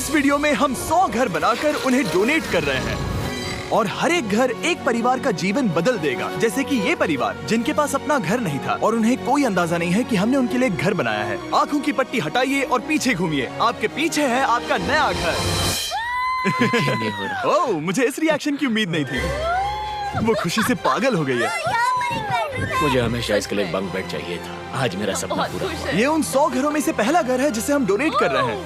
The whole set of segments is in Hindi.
इस वीडियो में हम 100 घर बनाकर उन्हें डोनेट कर रहे हैं और हर एक घर एक परिवार का जीवन बदल देगा। जैसे कि ये परिवार जिनके पास अपना घर नहीं था और उन्हें कोई अंदाजा नहीं है कि हमने उनके लिए घर बनाया है। आंखों की पट्टी हटाइए और पीछे घूमिए। आपके पीछे है आपका नया घर। ओह, मुझे इस रिएक्शन की उम्मीद नहीं थी। वो खुशी से पागल हो गई है। मुझे हमेशा इसके लिए बंक बेड चाहिए था। आज मेरा सपना पूरा हुआ। ये उन 100 घरों में से पहला घर है जिसे हम डोनेट कर रहे हैं।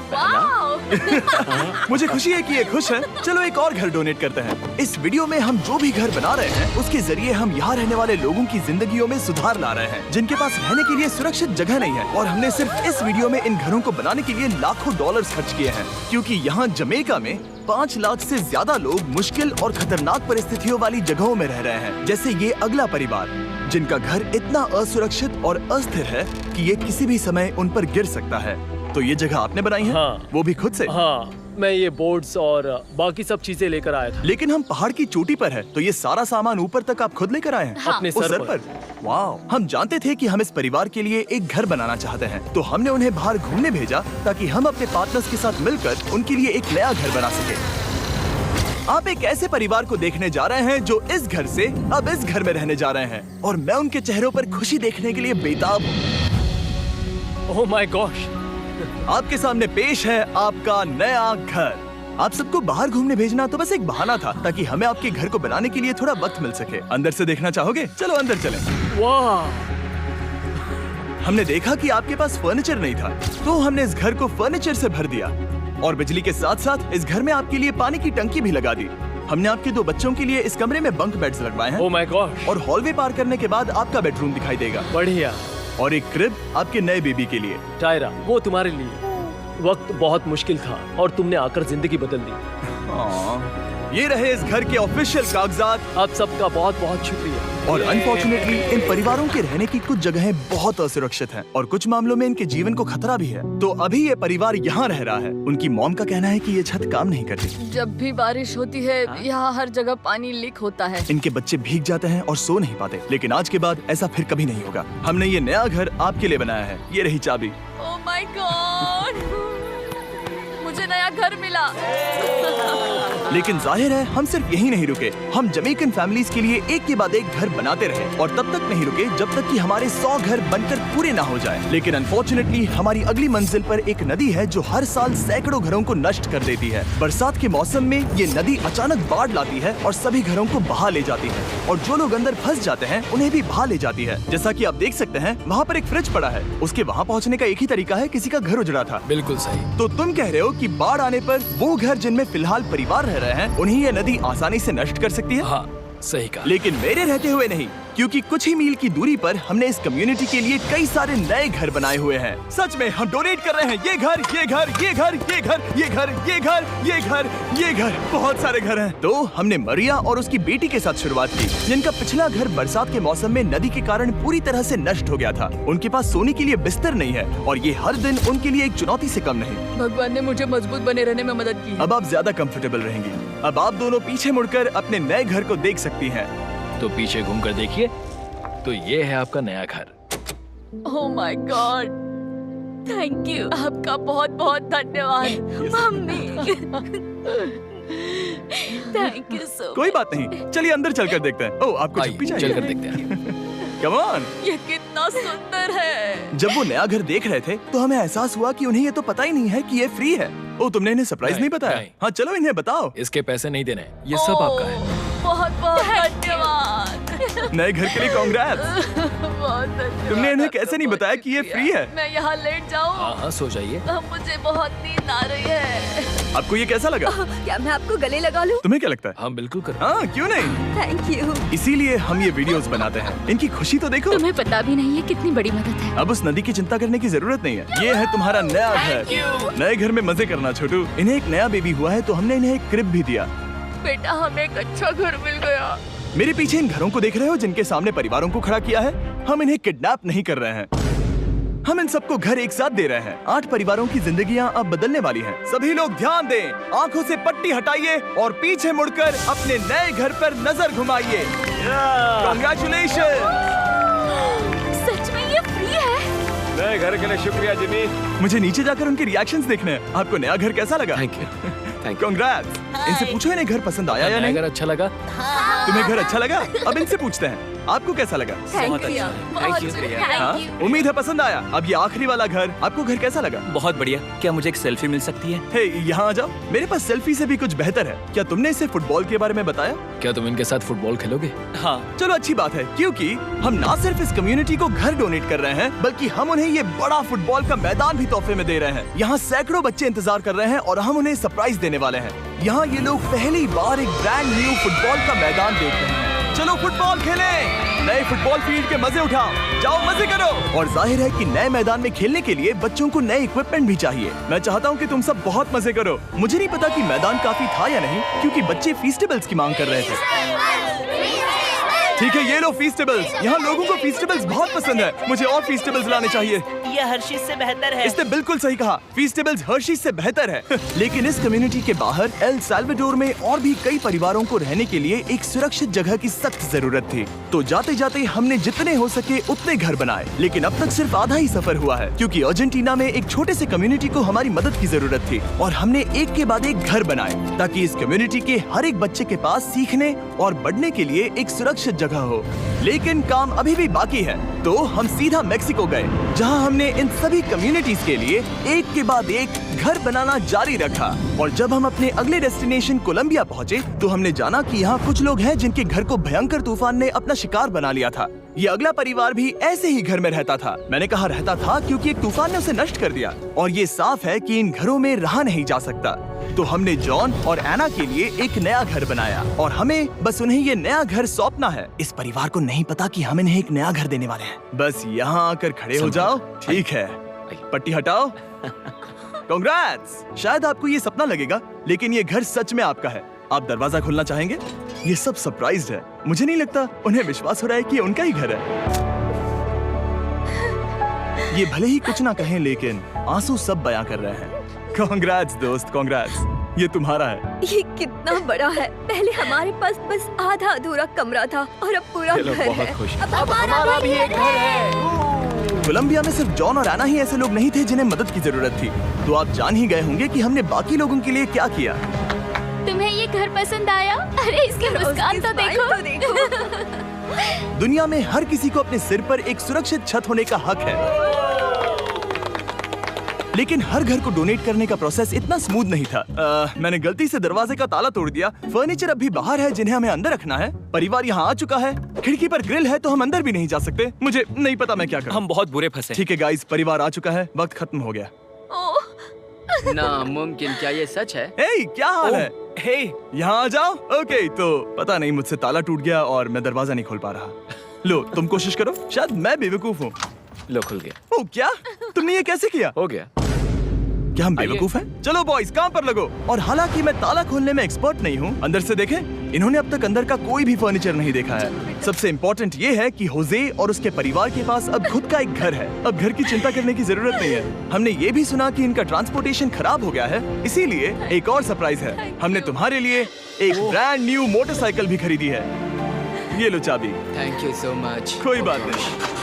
मुझे खुशी है कि ये खुश है। चलो एक और घर डोनेट करते हैं। इस वीडियो में हम जो भी घर बना रहे हैं उसके जरिए हम यहाँ रहने वाले लोगों की जिंदगियों में सुधार ला रहे हैं जिनके पास रहने के लिए सुरक्षित जगह नहीं है। और हमने सिर्फ इस वीडियो में इन घरों को बनाने के लिए लाखों डॉलर्स खर्च किए हैं, क्योंकि यहाँ जमैका में 5 लाख से ज्यादा लोग मुश्किल और खतरनाक परिस्थितियों वाली जगहों में रह रहे हैं। जैसे ये अगला परिवार जिनका घर इतना असुरक्षित और अस्थिर है कि ये किसी भी समय उन पर गिर सकता है। तो ये जगह आपने बनाई है? हाँ। वो भी खुद से? हाँ, मैं ये बोर्ड्स और बाकी सब चीजें लेकर आया था। लेकिन हम पहाड़ की चोटी पर है, तो ये सारा सामान ऊपर तक आप खुद लेकर आए हैं? हाँ। अपने सर पर। वाह! हम जानते थे कि हम इस परिवार के लिए एक घर बनाना चाहते हैं, तो हमने उन्हें बाहर घूमने भेजा ताकि हम अपने पार्टनर्स के साथ मिलकर उनके लिए एक नया घर बना सके। आप एक ऐसे परिवार को देखने जा रहे हैं जो इस घर से अब इस घर में रहने जा रहे हैं, और मैं उनके चेहरों पर खुशी देखने के लिए बेताब हूँ। Oh my gosh! आपके सामने पेश है आपका नया घर। आप सबको बाहर घूमने भेजना तो बस एक बहाना था ताकि हमें आपके घर को बनाने के लिए थोड़ा वक्त मिल सके। अंदर से देखना चाहोगे? चलो अंदर चलें। वाह! हमने देखा कि आपके पास फर्नीचर नहीं था, तो हमने इस घर को फर्नीचर से भर दिया और बिजली के साथ साथ इस घर में आपके लिए पानी की टंकी भी लगा दी। हमने आपके 2 बच्चों के लिए इस कमरे में बंक बेड्स लगवाए हैं। Oh my gosh! और हॉलवे पार करने के बाद आपका बेडरूम दिखाई देगा। बढ़िया। और एक क्रिब आपके नए बेबी के लिए। टायरा, वो तुम्हारे लिए। वक्त बहुत मुश्किल था और तुमने आकर जिंदगी बदल दी। ये रहे इस घर के ऑफिशियल कागजात। आप सबका बहुत बहुत शुक्रिया। और अनफॉर्चुनेटली इन परिवारों के रहने की कुछ जगहें बहुत असुरक्षित हैं और कुछ मामलों में इनके जीवन को खतरा भी है। तो अभी ये परिवार यहाँ रह रहा है। उनकी मॉम का कहना है कि ये छत काम नहीं करती। जब भी बारिश होती है यहाँ हर जगह पानी लीक होता है। इनके बच्चे भीग जाते हैं और सो नहीं पाते, लेकिन आज के बाद ऐसा फिर कभी नहीं होगा। हमने ये नया घर आपके लिए बनाया है। ये रही चाबी। Oh my God! मुझे नया घर मिला। लेकिन जाहिर है हम सिर्फ यही नहीं रुके। हम जमैकन फैमिलीज के लिए एक के बाद एक घर बनाते रहे और तब तक नहीं रुके जब तक कि हमारे 100 घर बनकर पूरे ना हो जाए। लेकिन अनफॉर्चुनेटली हमारी अगली मंजिल पर एक नदी है जो हर साल सैकड़ों घरों को नष्ट कर देती है। बरसात के मौसम में ये नदी अचानक बाढ़ लाती है और सभी घरों को बहा ले जाती है, और जो लोग अंदर फंस जाते हैं उन्हें भी बहा ले जाती है। जैसा कि आप देख सकते हैं वहाँ पर एक फ्रिज पड़ा है। उसके वहाँ पहुँचने का एक ही तरीका है, किसी का घर उजड़ा था। बिल्कुल सही। तो तुम कह रहे हो कि बाढ़ आने पर वो घर जिनमें फिलहाल परिवार रह रहे हैं उन्हें ये नदी आसानी से नष्ट कर सकती है? हाँ, सही कहा। लेकिन मेरे रहते हुए नहीं, क्योंकि कुछ ही मील की दूरी पर हमने इस कम्युनिटी के लिए कई सारे नए घर बनाए हुए हैं। सच में हम डोनेट कर रहे हैं। ये घर, ये घर, ये घर, ये घर, ये घर, ये घर, ये घर, ये घर, बहुत सारे घर हैं। तो हमने मरिया और उसकी बेटी के साथ शुरुआत की, जिनका पिछला घर बरसात के मौसम में नदी के कारण पूरी तरह से नष्ट हो गया था। उनके पास सोने के लिए बिस्तर नहीं है और ये हर दिन उनके लिए एक चुनौती से कम नहीं। भगवान ने मुझे मजबूत बने रहने में मदद की। अब आप ज्यादा कंफर्टेबल रहेंगी। अब आप दोनों पीछे मुड़कर अपने नए घर को देख सकती हैं। तो पीछे घूमकर देखिए, तो ये है आपका नया घर। Oh my God! Thank you. आपका बहुत बहुत धन्यवाद मम्मी। Thank you so. कोई बात नहीं, चलिए अंदर चलकर देखते हैं। ओह, आपको आइए, छुट्टी चाहिए? चलकर देखते हैं। Come on. ये कितना सुंदर है। जब वो नया घर देख रहे थे तो हमें एहसास हुआ कि उन्हें ये तो पता ही नहीं है कि ये फ्री है। ओ, तुमने इन्हें सरप्राइज नहीं बताया? नहीं। हाँ, चलो इन्हें बताओ। इसके पैसे नहीं देने, ये सब आपका है। बहुत बहुत धन्यवाद। नए घर के लिए कांग्रेट्स। बहुत धन्यवाद। तुमने इन्हें कैसे नहीं बताया कि ये फ्री है? मैं यहाँ लेट जाऊँ? हाँ हाँ, सो जाइए। मुझे बहुत नींद आ रही है। आपको ये कैसा लगा? क्या मैं आपको गले लगा लूं? तुम्हें क्या लगता है? हाँ बिल्कुल कर। हाँ, क्यों नहीं? Thank you. इसीलिए हम ये वीडियोस बनाते हैं। इनकी खुशी तो देखो। तुम्हें पता भी नहीं है कितनी बड़ी मदद है। अब उस नदी की चिंता करने की जरूरत नहीं है। ये है तुम्हारा नया घर। नए घर में मजे करना छोटू। इन्हें एक नया बेबी हुआ है तो हमने इन्हें एक क्रिब भी दिया। बेटा, हमें एक अच्छा घर मिल गया। मेरे पीछे इन घरों को देख रहे हो जिनके सामने परिवारों को खड़ा किया है? हम इन्हें किडनैप नहीं कर रहे हैं। हम इन सबको घर एक साथ दे रहे हैं। 8 परिवारों की जिंदगियां अब बदलने वाली हैं। सभी लोग ध्यान दें, आंखों से पट्टी हटाइए और पीछे मुड़कर अपने नए घर पर नजर घुमाइए। कांग्रेचुलेशन। सच में ये फ्री है? नए घर के लिए शुक्रिया जिमी। मुझे नीचे जाकर उनके रिएक्शंस देखने हैं। आपको नया घर कैसा लगा? Thank you, thank you. Congrats. इनसे पूछो इन्हें घर पसंद आया या नहीं? अगर अच्छा लगा तुम्हें घर अच्छा लगा? अब इनसे पूछते हैं आपको कैसा लगा? थैंक यू, Thank you, हाँ? उम्मीद है पसंद आया। अब ये आखिरी वाला घर, आपको घर कैसा लगा? बहुत बढ़िया। क्या मुझे एक सेल्फी मिल सकती है? हे, यहाँ आ जाओ। मेरे पास सेल्फी से भी कुछ बेहतर है। क्या तुमने इसे फुटबॉल के बारे में बताया? क्या तुम इनके साथ फुटबॉल खेलोगे? हाँ। चलो अच्छी बात है, क्योंकि हम ना सिर्फ इस कम्युनिटी को घर डोनेट कर रहे हैं, बल्कि हम उन्हें ये बड़ा फुटबॉल का मैदान भी तोहफे में दे रहे हैं। यहाँ सैकड़ों बच्चे इंतजार कर रहे हैं और हम उन्हें सरप्राइज देने वाले हैं। यहाँ ये लोग पहली बार एक ब्रांड न्यू फुटबॉल का मैदान देख रहे हैं। चलो फुटबॉल खेलें। नए फुटबॉल फील्ड के मजे उठाओ, जाओ मजे करो। और जाहिर है कि नए मैदान में खेलने के लिए बच्चों को नए इक्विपमेंट भी चाहिए। मैं चाहता हूँ कि तुम सब बहुत मजे करो। मुझे नहीं पता कि मैदान काफी था या नहीं, क्योंकि बच्चे फीस्टेबल्स की मांग कर रहे थे। ठीक है, ये लो फीस्टेबल्स। यहाँ लोगों को फीस्टेबल्स बहुत पसंद है। मुझे और फीस्टेबल्स लाने चाहिए। ये हर्षीज से बेहतर है। इसने बिल्कुल सही कहा, फीस्टेबल्स हर्शीज से बेहतर है। लेकिन इस कम्युनिटी के बाहर एल साल्वाडोर में और भी कई परिवारों को रहने के लिए एक सुरक्षित जगह की सख्त जरूरत थी। तो जाते जाते हमने जितने हो सके उतने घर बनाए, लेकिन अब तक सिर्फ आधा ही सफर हुआ है, क्योंकि अर्जेंटीना में एक छोटे से कम्युनिटी को हमारी मदद की जरूरत थी और हमने एक के बाद एक घर बनाए ताकि इस कम्युनिटी के हर एक बच्चे के पास सीखने और बढ़ने के लिए एक सुरक्षित जगह हो। लेकिन काम अभी भी बाकी है, तो हम सीधा मेक्सिको गए, जहां हमने इन सभी कम्युनिटीज के लिए एक के बाद एक घर बनाना जारी रखा। और जब हम अपने अगले डेस्टिनेशन कोलंबिया पहुंचे, तो हमने जाना कि यहाँ कुछ लोग हैं जिनके घर को भयंकर तूफान ने अपना शिकार बना लिया था। ये अगला परिवार भी ऐसे ही घर में रहता था। मैंने कहा रहता था क्योंकि एक तूफान ने उसे नष्ट कर दिया, और ये साफ है कि इन घरों में रहा नहीं जा सकता। तो हमने जॉन और एना के लिए एक नया घर बनाया और हमें बस उन्हें ये नया घर सौंपना है। इस परिवार को नहीं पता कि हम इन्हें एक नया घर देने वाले हैं। बस यहाँ आकर खड़े हो जाओ। ठीक है, पट्टी हटाओ। कांग्रेट्स। शायद आपको ये सपना लगेगा, लेकिन ये घर सच में आपका है। आप दरवाजा खोलना चाहेंगे? ये सब सरप्राइज्ड है। मुझे नहीं लगता उन्हें विश्वास हो रहा है कि ये उनका ही घर है। ये भले ही कुछ ना कहें, लेकिन आंसू सब बयां कर रहे हैं। कांग्रेट्स दोस्त, कांग्रेट्स। ये तुम्हारा है। ये कितना बड़ा है। पहले हमारे पास बस आधा अधूरा कमरा था और अब पूरा घर है। बहुत खुश। अब हमारा भी एक घर है। कोलंबिया में सिर्फ जॉन और एना ही ऐसे लोग नहीं थे जिन्हें मदद की जरूरत थी। तो आप जान ही गए होंगे कि हमने बाकी लोगों के लिए क्या किया। तुम्हें ये घर पसंद आया? अरे इसकी मुस्कान तो देखो। दुनिया में हर किसी को अपने सिर पर एक सुरक्षित छत होने का हक है, लेकिन हर घर को डोनेट करने का प्रोसेस इतना स्मूथ नहीं था। मैंने गलती से दरवाजे का ताला तोड़ दिया। फर्नीचर अब भी बाहर है जिन्हें हमें अंदर रखना है। परिवार यहाँ आ चुका है। खिड़की पर ग्रिल है तो हम अंदर भी नहीं जा सकते। मुझे नहीं पता मैं क्या करूं। हम बहुत बुरे फंसे। ठीक है गाइस, परिवार आ चुका है। वक्त खत्म हो गया। नामुमकिन, क्या ये सच है? हे, क्या हाल है? हे, यहाँ आ जाओ। ओके, तो पता नहीं मुझसे ताला टूट गया और मैं दरवाजा नहीं खोल पा रहा। लो, तुम कोशिश करो। शायद मैं बेवकूफ हूँ। लो, खुल गया। ओ क्या? तुमने ये कैसे किया? हो गया। क्या हम बेवकूफ हैं? चलो बॉयज, काम पर लगो। और हालांकि मैं ताला खोलने में एक्सपर्ट नहीं हूँ, अंदर से देखें। इन्होंने अब तक अंदर का कोई भी फर्नीचर नहीं देखा है। सबसे इम्पोर्टेंट ये है कि होजे और उसके परिवार के पास अब खुद का एक घर है। अब घर की चिंता करने की जरूरत नहीं है। हमने ये भी सुना कि इनका ट्रांसपोर्टेशन खराब हो गया है, इसीलिए एक और सरप्राइज है। हमने तुम्हारे लिए एक ब्रांड न्यू मोटरसाइकिल भी खरीदी है। ये लो चाबी। Thank you so much. कोई बात नहीं।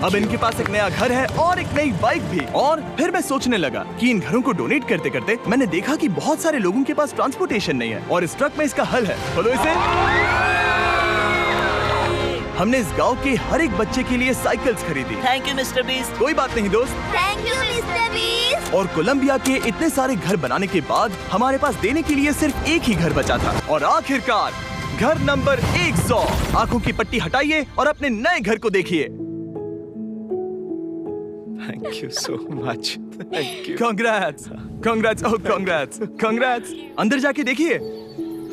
अब इनके पास एक नया घर है और एक नई बाइक भी। और फिर मैं सोचने लगा कि इन घरों को डोनेट करते करते मैंने देखा कि बहुत सारे लोगों के पास ट्रांसपोर्टेशन नहीं है, और इस ट्रक में इसका हल है। बोलो इसे। हमने इस गांव के हर एक बच्चे के लिए साइकिल्स खरीदी। Thank you mister beast. कोई बात नहीं दोस्त। Thank you mister beast. और कोलंबिया के इतने सारे घर बनाने के बाद हमारे पास देने के लिए सिर्फ एक ही घर बचा था। और आखिरकार घर नंबर 100। आंखों की पट्टी हटाइए और अपने नए घर को देखिए। Thank you so much. Thank you. Congrats, congrats, oh congrats, congrats. अंदर जाके देखिए।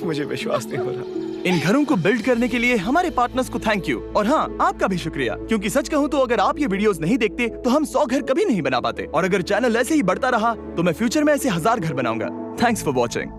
मुझे विश्वास नहीं हो रहा। इन घरों को बिल्ड करने के लिए हमारे पार्टनर्स को थैंक यू, और हाँ, आपका भी शुक्रिया, क्योंकि सच कहूँ तो अगर आप ये वीडियोस नहीं देखते तो हम 100 घर कभी नहीं बना पाते। और अगर चैनल ऐसे ही बढ़ता रहा तो मैं फ्यूचर में ऐसे 1000 घर बनाऊंगा। Thanks for watching.